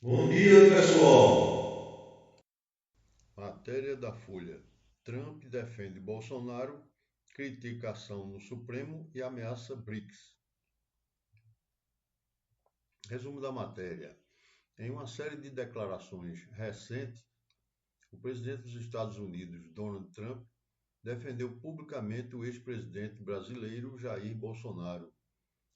Bom dia, pessoal. Matéria da Folha. Trump defende Bolsonaro, critica ação no Supremo e ameaça BRICS. Resumo da matéria. Em uma série de declarações recentes, o presidente dos Estados Unidos, Donald Trump, defendeu publicamente o ex-presidente brasileiro Jair Bolsonaro,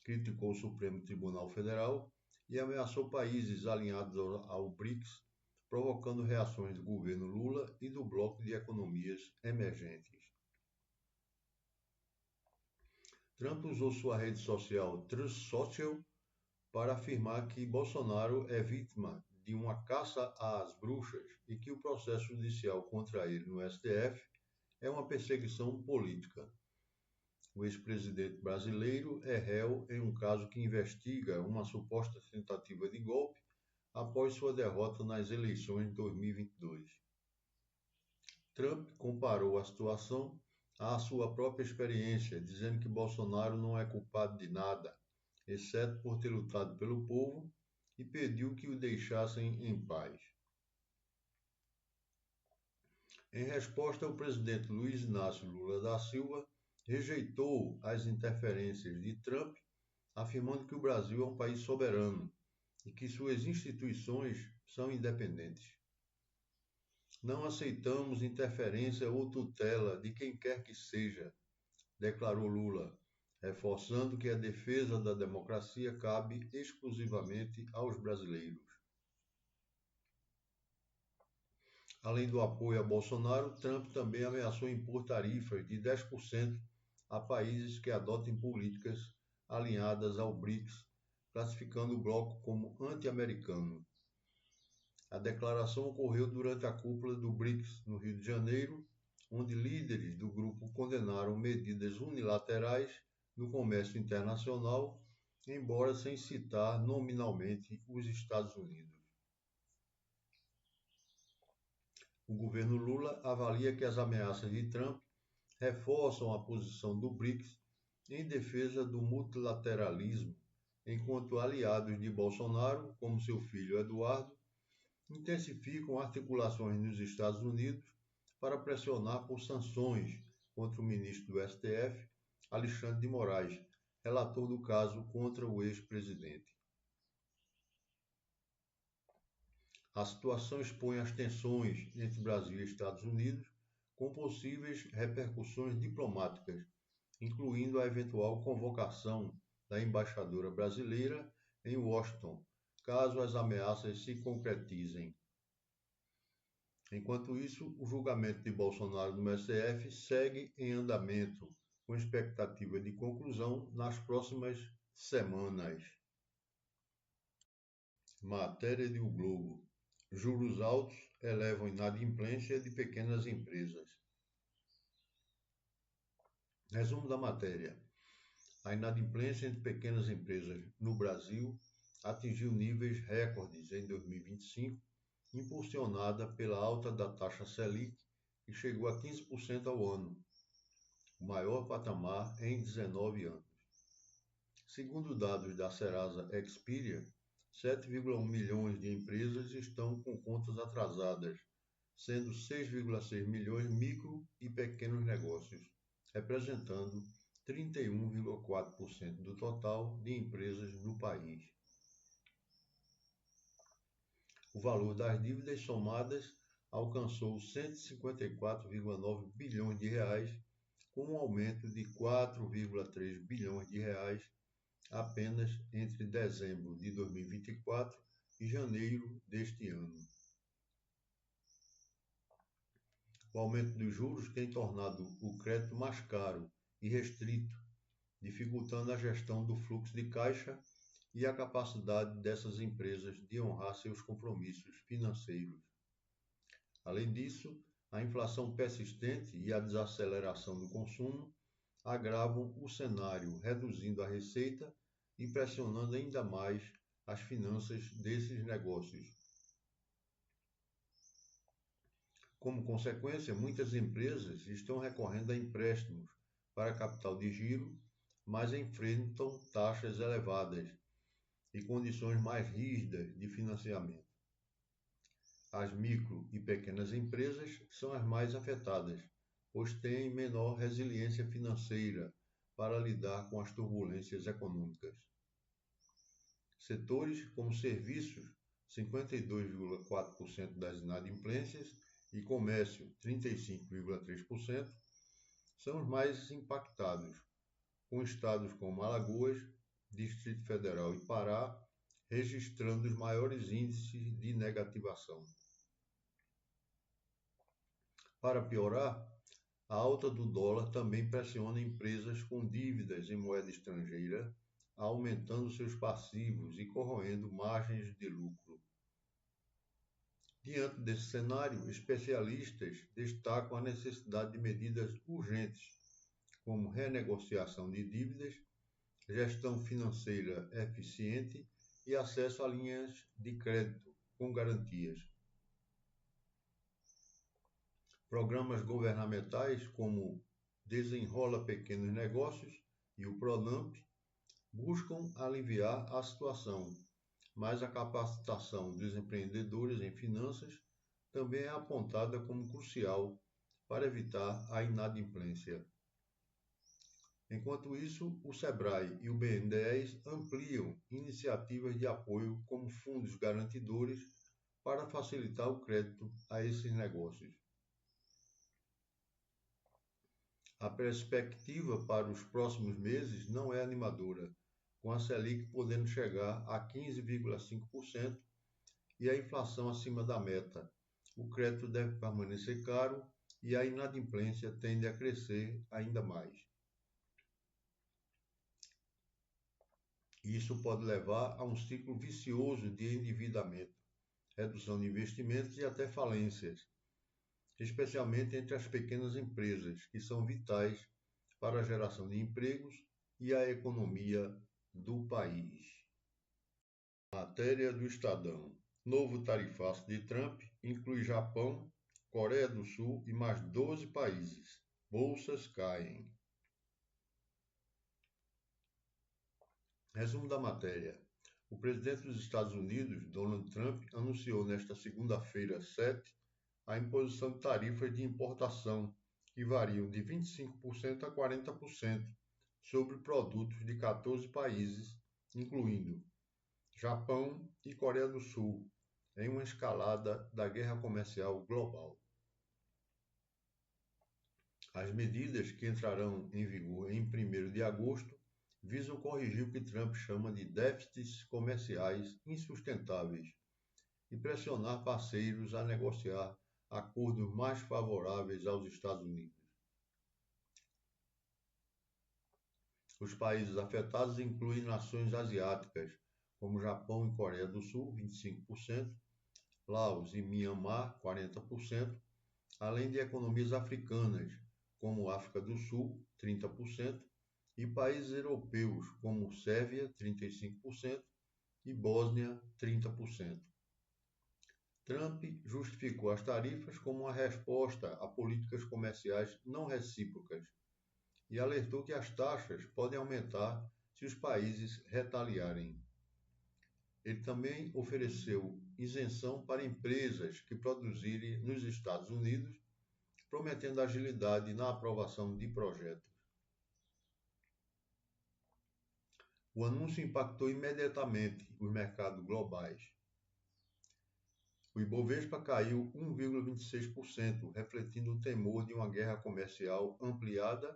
criticou o Supremo Tribunal Federal e ameaçou países alinhados ao BRICS, provocando reações do governo Lula e do bloco de economias emergentes. Trump usou sua rede social Truth Social para afirmar que Bolsonaro é vítima de uma caça às bruxas e que o processo judicial contra ele no STF é uma perseguição política. O ex-presidente brasileiro é réu em um caso que investiga uma suposta tentativa de golpe após sua derrota nas eleições de 2022. Trump comparou a situação à sua própria experiência, dizendo que Bolsonaro não é culpado de nada, exceto por ter lutado pelo povo, e pediu que o deixassem em paz. Em resposta, o presidente Luiz Inácio Lula da Silva rejeitou as interferências de Trump, afirmando que o Brasil é um país soberano e que suas instituições são independentes. Não aceitamos interferência ou tutela de quem quer que seja, declarou Lula, reforçando que a defesa da democracia cabe exclusivamente aos brasileiros. Além do apoio a Bolsonaro, Trump também ameaçou impor tarifas de 10% a países que adotem políticas alinhadas ao BRICS, classificando o bloco como anti-americano. A declaração ocorreu durante a cúpula do BRICS, no Rio de Janeiro, onde líderes do grupo condenaram medidas unilaterais no comércio internacional, embora sem citar nominalmente os Estados Unidos. O governo Lula avalia que as ameaças de Trump reforçam a posição do BRICS em defesa do multilateralismo, enquanto aliados de Bolsonaro, como seu filho Eduardo, intensificam articulações nos Estados Unidos para pressionar por sanções contra o ministro do STF, Alexandre de Moraes, relator do caso contra o ex-presidente. A situação expõe as tensões entre Brasil e Estados Unidos, com possíveis repercussões diplomáticas, incluindo a eventual convocação da embaixadora brasileira em Washington, caso as ameaças se concretizem. Enquanto isso, o julgamento de Bolsonaro no STF segue em andamento, com expectativa de conclusão nas próximas semanas. Matéria de O Globo. Juros altos elevam inadimplência de pequenas empresas. Resumo da matéria. A inadimplência entre pequenas empresas no Brasil atingiu níveis recordes em 2025, impulsionada pela alta da taxa Selic, que chegou a 15% ao ano, o maior patamar em 19 anos. Segundo dados da Serasa Experian, 7,1 milhões de empresas estão com contas atrasadas, sendo 6,6 milhões micro e pequenos negócios, representando 31,4% do total de empresas no país. O valor das dívidas somadas alcançou 154,9 bilhões de reais, com um aumento de 4,3 bilhões de reais apenas entre dezembro de 2024 e janeiro deste ano. O aumento dos juros tem tornado o crédito mais caro e restrito, dificultando a gestão do fluxo de caixa e a capacidade dessas empresas de honrar seus compromissos financeiros. Além disso, a inflação persistente e a desaceleração do consumo agravam o cenário, reduzindo a receita e pressionando ainda mais as finanças desses negócios. Como consequência, muitas empresas estão recorrendo a empréstimos para capital de giro, mas enfrentam taxas elevadas e condições mais rígidas de financiamento. As micro e pequenas empresas são as mais afetadas, pois têm menor resiliência financeira para lidar com as turbulências econômicas. Setores como serviços, 52,4% das inadimplências, e comércio, 35,3%, são os mais impactados, com estados como Alagoas, Distrito Federal e Pará registrando os maiores índices de negativação. Para piorar, a alta do dólar também pressiona empresas com dívidas em moeda estrangeira, aumentando seus passivos e corroendo margens de lucro. Diante desse cenário, especialistas destacam a necessidade de medidas urgentes, como renegociação de dívidas, gestão financeira eficiente e acesso a linhas de crédito com garantias. Programas governamentais como Desenrola Pequenos Negócios e o Pronamp buscam aliviar a situação, mas a capacitação dos empreendedores em finanças também é apontada como crucial para evitar a inadimplência. Enquanto isso, o SEBRAE e o BNDES ampliam iniciativas de apoio como fundos garantidores para facilitar o crédito a esses negócios. A perspectiva para os próximos meses não é animadora, com a Selic podendo chegar a 15,5% e a inflação acima da meta. O crédito deve permanecer caro e a inadimplência tende a crescer ainda mais. Isso pode levar a um ciclo vicioso de endividamento, redução de investimentos e até falências, especialmente entre as pequenas empresas, que são vitais para a geração de empregos e a economia do país. Matéria do Estadão. Novo tarifaço de Trump inclui Japão, Coreia do Sul e mais 12 países. Bolsas caem. Resumo da matéria. O presidente dos Estados Unidos, Donald Trump, anunciou nesta segunda-feira, 7, a imposição de tarifas de importação, que variam de 25% a 40%, sobre produtos de 14 países, incluindo Japão e Coreia do Sul, em uma escalada da guerra comercial global. As medidas, que entrarão em vigor em 1º de agosto, visam corrigir o que Trump chama de déficits comerciais insustentáveis e pressionar parceiros a negociar acordos mais favoráveis aos Estados Unidos. Os países afetados incluem nações asiáticas, como Japão e Coreia do Sul, 25%, Laos e Myanmar, 40%, além de economias africanas, como África do Sul, 30%, e países europeus, como Sérvia, 35%, e Bósnia, 30%. Trump justificou as tarifas como uma resposta a políticas comerciais não recíprocas e alertou que as taxas podem aumentar se os países retaliarem. Ele também ofereceu isenção para empresas que produzirem nos Estados Unidos, prometendo agilidade na aprovação de projetos. O anúncio impactou imediatamente os mercados globais. O Ibovespa caiu 1,26%, refletindo o temor de uma guerra comercial ampliada,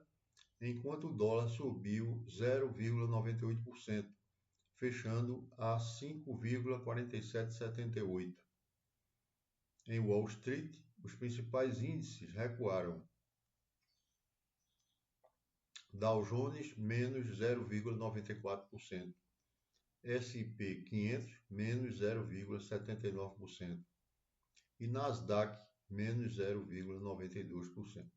enquanto o dólar subiu 0,98%, fechando a 5,4778. Em Wall Street, os principais índices recuaram. Dow Jones, menos 0,94%. S&P 500, menos 0,79%. E Nasdaq, menos 0,92%.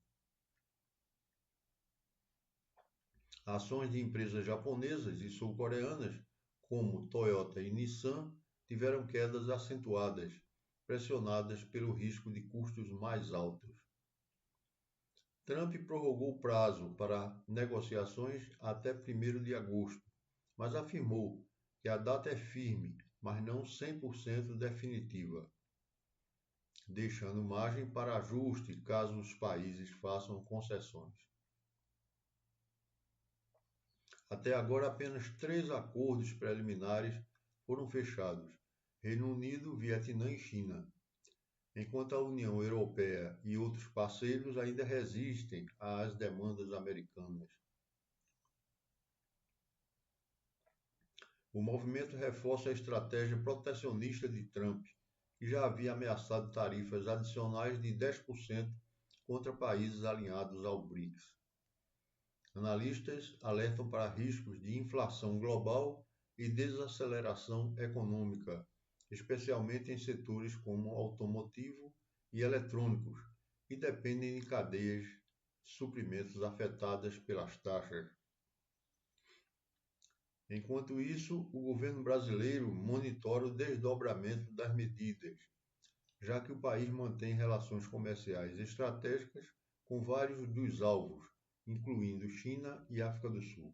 Ações de empresas japonesas e sul-coreanas, como Toyota e Nissan, tiveram quedas acentuadas, pressionadas pelo risco de custos mais altos. Trump prorrogou o prazo para negociações até 1º de agosto, mas afirmou que a data é firme, mas não 100% definitiva. deixando margem para ajuste caso os países façam concessões. Até agora, apenas 3 acordos preliminares foram fechados: Reino Unido, Vietnã e China, enquanto a União Europeia e outros parceiros ainda resistem às demandas americanas. O movimento reforça a estratégia protecionista de Trump, que já havia ameaçado tarifas adicionais de 10% contra países alinhados ao BRICS. Analistas alertam para riscos de inflação global e desaceleração econômica, especialmente em setores como automotivo e eletrônicos, que dependem de cadeias de suprimentos afetadas pelas taxas. Enquanto isso, o governo brasileiro monitora o desdobramento das medidas, já que o país mantém relações comerciais estratégicas com vários dos alvos, incluindo China e África do Sul.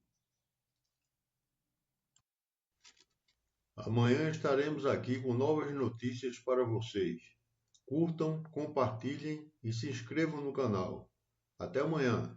Amanhã estaremos aqui com novas notícias para vocês. Curtam, compartilhem e se inscrevam no canal. Até amanhã!